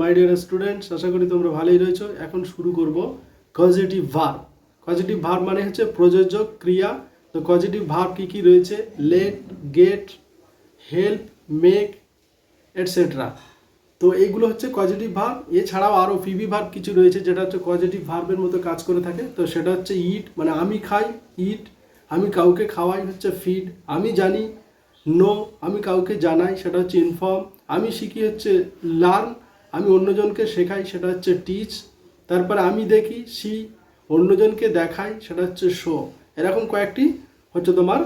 My dear students, আশা করি তোমরা ভালোই রয়েছো। এখন শুরু করব কজেটিভ ভার্ব। কজেটিভ ভার্ব মানে হচ্ছে প্রযোজক ক্রিয়া। তো কজেটিভ ভার্ব কি কি রয়েছে? Let, get, help, make, etcetera. তো এইগুলো হচ্ছে কজেটিভ ভার্ব। এছাড়াও আরও পিভি ভার্ব কিছু রয়েছে যেটা হচ্ছে কজেটিভ ভার্বের মতো কাজ করে থাকে। তো সেটা হচ্ছে ইট, মানে আমি খাই, ইট। আমি কাউকে খাওয়াই হচ্ছে ফিড। আমি জানি, নো। আমি কাউকে জানাই, সেটা হচ্ছে ইনফর্ম। আমি শিখি হচ্ছে লার্ন। আমি অন্যজনকে শেখাই, সেটা হচ্ছে টিচ। তারপরে আমি দেখি, সি। অন্যজনকে দেখাই, সেটা হচ্ছে শো। এরকম কয়েকটি হচ্ছে তোমার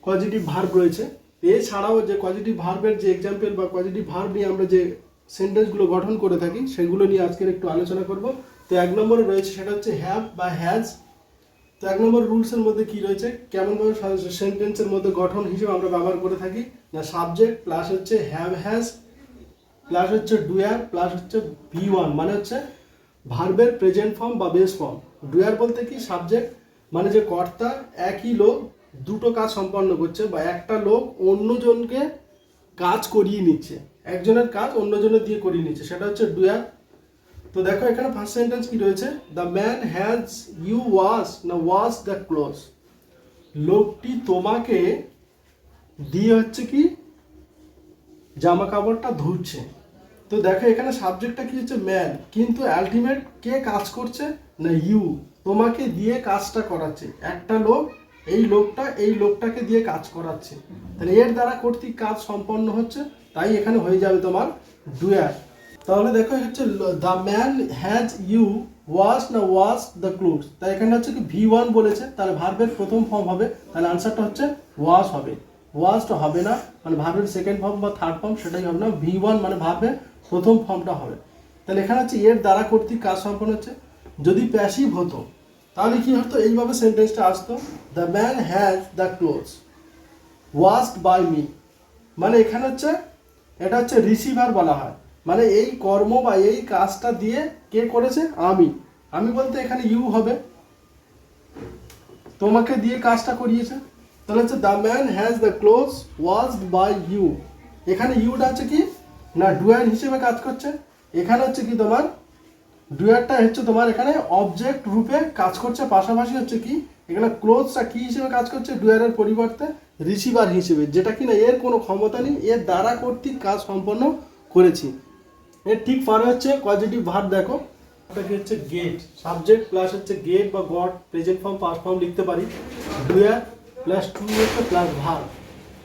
কজেটিভ ভার্ব রয়েছে। এছাড়াও যে কজেটিভ ভার্বের যে এক্সাম্পল বা কজেটিভ ভার্ব নিয়ে আমরা যে সেন্টেন্সগুলো গঠন করে থাকি সেগুলো নিয়ে আজকের একটু আলোচনা করব। তো এক নম্বরে রয়েছে সেটা হচ্ছে হ্যাভ বা হ্যাজ। তো এক নম্বর রুলসের মধ্যে কি রয়েছে, কেমনভাবে সেন্টেন্সের মধ্যে গঠন হিসেবে আমরা ব্যবহার করে থাকি না, সাবজেক্ট প্লাস হচ্ছে হ্যাভ হ্যাজ প্লাস হচ্ছে ডুয়ার প্লাস হচ্ছে ভি1, মানে হচ্ছে ভার্বের প্রেজেন্ট ফর্ম বা বেস ফর্ম। ডুয়ার বলতে কি, সাবজেক্ট মানে যে কর্তা, একই লোক দুটো কাজ সম্পন্ন করছে বা একটা লোক অন্যজনকে কাজ করিয়ে নিচ্ছে, একজনের কাজ অন্যজনের দিয়ে করিয়ে নিচ্ছে, সেটা হচ্ছে ডুয়ার। তো দেখো এখানে ফার্স্ট সেন্টেন্স কি রয়েছে, the man has you wash না ওয়াশ দ্য ক্লোথস। লোকটি তোমাকে দিয়ে হচ্ছে কি জামা কাপড়টা ধুচ্ছে। তো দেখো এখানে সাবজেক্টটা কি হচ্ছে ম্যান, কিন্তু আলটিমেট কে কাজ করছে না ইউ, তোমাকে দিয়ে কাজটা করাচ্ছে একটা লোক। এই লোকটাকে দিয়ে কাজ করাচ্ছে, তাহলে এর দ্বারা কর্তৃক কাজ সম্পন্ন হচ্ছে, তাই এখানে হয়ে যাবে তোমার ডুয়ার। তাহলে দেখো হচ্ছে the man has you wash না ওয়াশ দ্য ক্লোথস। তাই এখানে হচ্ছে কি ভি1 বলেছে, তাহলে ভার্বের প্রথম ফর্ম হবে, তাহলে আনসারটা হচ্ছে ওয়াশ হবে। ওয়াশটা হবে না, মানে ভার্বের সেকেন্ড ফর্ম বা থার্ড ফর্ম সেটাই হবে না, ভি1 মানে ভার্বের প্রথম ফর্মটা হবে। তাহলে এখানে হচ্ছে এর দ্বারা কর্তৃক কাজ সম্পন্ন হচ্ছে। যদি প্যাসিভ হতো তাহলে কি হতো, এইভাবে সেন্টেন্সটা আসতো, the man has the clothes washed by me. মানে এখানে হচ্ছে এটা হচ্ছে রিসিভার বলা হয়, মানে এই কর্ম বা এই কাজটা দিয়ে কে করেছে, আমি। আমি বলতে এখানে ইউ হবে, তোমাকে দিয়ে কাজটা করিয়েছে। তাহলে হচ্ছে the man has the clothes washed by you. এখানে ইউটা হচ্ছে কি না ডুয়ার হিসেবে কাজ করছে। এখানে হচ্ছে কি তোমার ডুয়ারটা হচ্ছে তোমার এখানে অবজেক্ট রূপে কাজ করছে, পাশাপাশি হচ্ছে কি এখানে ক্লোথসটা কি হিসেবে কাজ করছে, ডুয়ারের পরিবর্তে রিসিভার হিসেবে, যেটা কিনা এর কোনো ক্ষমতা নেই, এর দ্বারা কর্তৃক কাজ সম্পন্ন করেছি। এর ঠিক পরে হচ্ছে পজিটিভ ভার্ব। দেখো এটা কি হচ্ছে গেট, সাবজেক্ট প্লাস হচ্ছে গেট বা goat, present form past form লিখতে পারি, ডুয়ার প্লাস টু হচ্ছে প্লাস ভার্ব।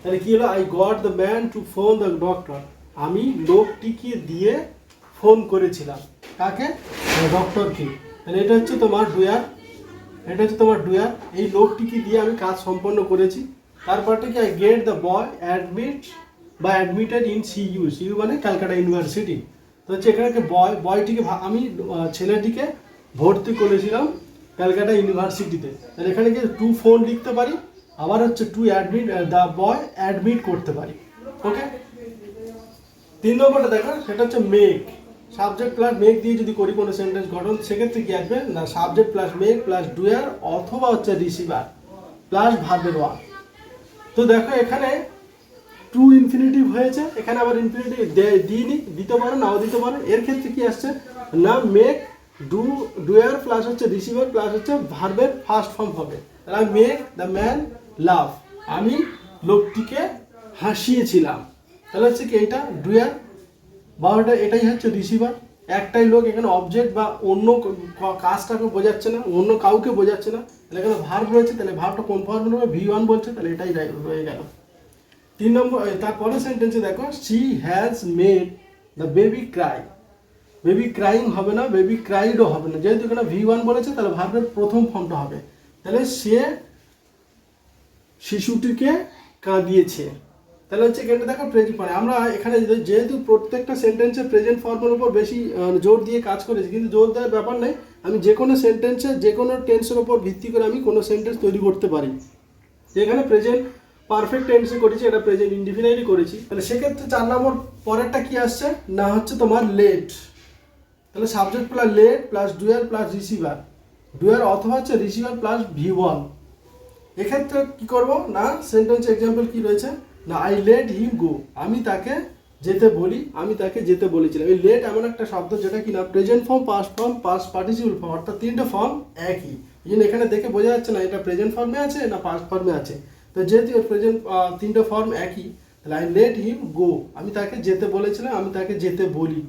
তাহলে কি হলো, I got the man to phone the doctor. আমি লোকটিকে দিয়ে ফোন করেছিলাম, কাকে, ডক্টরকে। তাহলে এটা হচ্ছে তোমার ডুয়ার, এটা হচ্ছে তোমার ডুয়ার, এই লোকটিকে দিয়ে আমি কাজ সম্পন্ন করেছি। তারপরটা কি, I get the boy admit বা অ্যাডমিটেড ইন সিইউ। সিইউ মানে ক্যালকাটা ইউনিভার্সিটি। তো হচ্ছে এখানে বয়টিকে আমি ছেলেটিকে ভর্তি করেছিলাম ক্যালকাটা ইউনিভার্সিটিতে। তাহলে এখানে কি টু ফোন লিখতে পারি, আবার হচ্ছে to admit the boy admit করতে পারি। ওকে, 3 নম্বরটা দেখো, সেটা হচ্ছে মেক। সাবজেক্ট প্লাস মেক দিয়ে যদি করি কোনো সেন্টেন্স গঠন, সেক্ষেত্রে কি আসবে না, সাবজেক্ট প্লাস মেক প্লাস ডুয়ার অথবা হচ্ছে রিসিভার প্লাস ভার্বের ওয়ান। তো দেখো এখানে টু ইনফিনিটিভ হয়েছে, এখানে আবার ইনফিনিটিভ দিইনি, দিতে পারো নাও দিতে পারো। এর ক্ষেত্রে কি আসছে না, মেক ডুয়ার প্লাস হচ্ছে রিসিভার প্লাস হচ্ছে ভার্বের ফার্স্ট ফর্ম হবে। তাহলে মেক দ্য ম্যান লাভ, আমি লোকটিকে হাসিয়েছিলাম। তাহলে হচ্ছে কি এইটা ডুয়ার বা এটাই হচ্ছে রিসিভার। একটাই লোক, এখানে অবজেক্ট বা অন্য কাজটাকে বোঝাচ্ছে না, অন্য কাউকে বোঝাচ্ছে না। তাহলে এখানে ভার্ব রয়েছে, তাহলে ভার্বটা কোন ফর্ম হবে, ভি1 বলছে, তাহলে এটাই রয়ে গেল। 3 নম্বর, তারপরে সেন্টেন্সে দেখো, she has made the baby Cry. Baby crying হবে না, বেবি ক্রাইডও হবে না, যেহেতু এখানে ভি1 বলেছে তাহলে ভার্বের প্রথম ফর্মটা হবে। তাহলে সে শিশুটিকে কাঁদিয়েছে। তাহলে হচ্ছে এখানে দেখো প্রেজেন্ট, মানে আমরা এখানে যেহেতু প্রত্যেকটা সেন্টেন্সে প্রেজেন্ট ফর্মের উপর বেশি জোর দিয়ে কাজ করেছি, কিন্তু জোর দেওয়ার ব্যাপার নেই, আমি যে কোনো সেন্টেন্সে যে কোনো টেন্সের উপর ভিত্তি করে আমি কোনো সেন্টেন্স তৈরি করতে পারি। এখানে প্রেজেন্ট পারফেক্ট টেন্সে করেছি, এটা প্রেজেন্ট ইনডিফিনাইটলি করেছি। তাহলে সেক্ষেত্রে 4 নম্বর পরেরটা কি আসছে না, হচ্ছে তোমার লেট। তাহলে subject plus let plus doer plus receiver, doer অথবা হচ্ছে রিসিভার প্লাস ভি1। এক্ষেত্রে কি করব না, সেন্টেন্স এক্সাম্পল কি রয়েছে না, আই লেট হিম গো, আমি তাকে যেতে বলি, আমি তাকে যেতে বলেছিলাম। এই লেট এমন একটা শব্দ যেটা কিনা present form, past form, past participle form, অর্থাৎ তিনটে ফর্ম একই। এই জন্য এখানে দেখে বোঝা যাচ্ছে না এটা প্রেজেন্ট ফর্মে আছে না পাস্ট ফর্মে আছে। তো যেহেতু এর প্রেজেন্ট তিনটে ফর্ম একই, তাহলে আই লেট হিম গো, আমি তাকে যেতে বলেছিলাম, আমি তাকে যেতে বলি।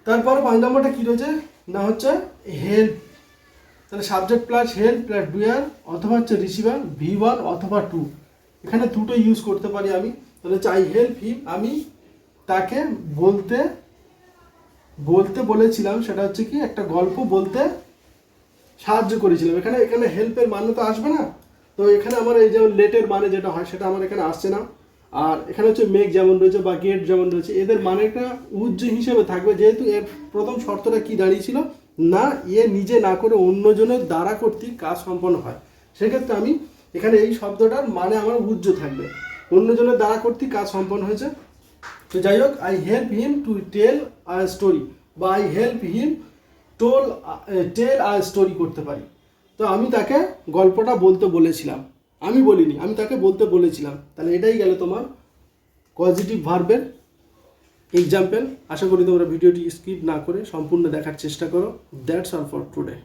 তারপর 5 নম্বরটা কী রয়েছে না হচ্ছে হেল্প। তাহলে সাবজেক্ট প্লাস হেল্প প্লাস ডুয়ার অথবা হচ্ছে রিসিভার V1 অথবা 2, এখানে দুটো ইউজ করতে পারি আমি। তাহলে হচ্ছে আই হেল্প হিম, আমি তাকে বলতে বলেছিলাম, সেটা হচ্ছে কি একটা গল্প বলতে সাহায্য করেছিলাম। এখানে এখানে হেল্পের মানে তো আসবে না, তো এখানে আমার এই যেমন লেটের মানে যেটা হয় সেটা আমার এখানে আসছে না। আর এখানে হচ্ছে মেক যেমন রয়েছে বা গেট যেমন রয়েছে, এদের মানেটা উজ্জ হিসেবে থাকবে, যেহেতু এর প্রথম শর্তটা কি দাঁড়িয়েছিল না এ নিজে না করে অন্যজনের দ্বারা কর্তৃক কাজ সম্পন্ন হয়। সেক্ষেত্রে আমি এখানে এই শব্দটার মানে আমার উজ্জ থাকবে, অন্যজনের দ্বারা কর্তৃক কাজ সম্পন্ন হয়েছে। তো যাই হোক, I help him to tell a story বা I help him tell a story করতে পারি। তো আমি তাকে গল্পটা বলতে বলেছিলাম, আমি বলিনি, আমি তাকে বলতে বলেছিলাম। তাহলে এটাই গেল তোমার পজিটিভ ভার্বের এক্সাম্পল। আশা করি তোমরা ভিডিওটি স্কিপ না করে সম্পূর্ণ দেখার চেষ্টা করো। That's all for today.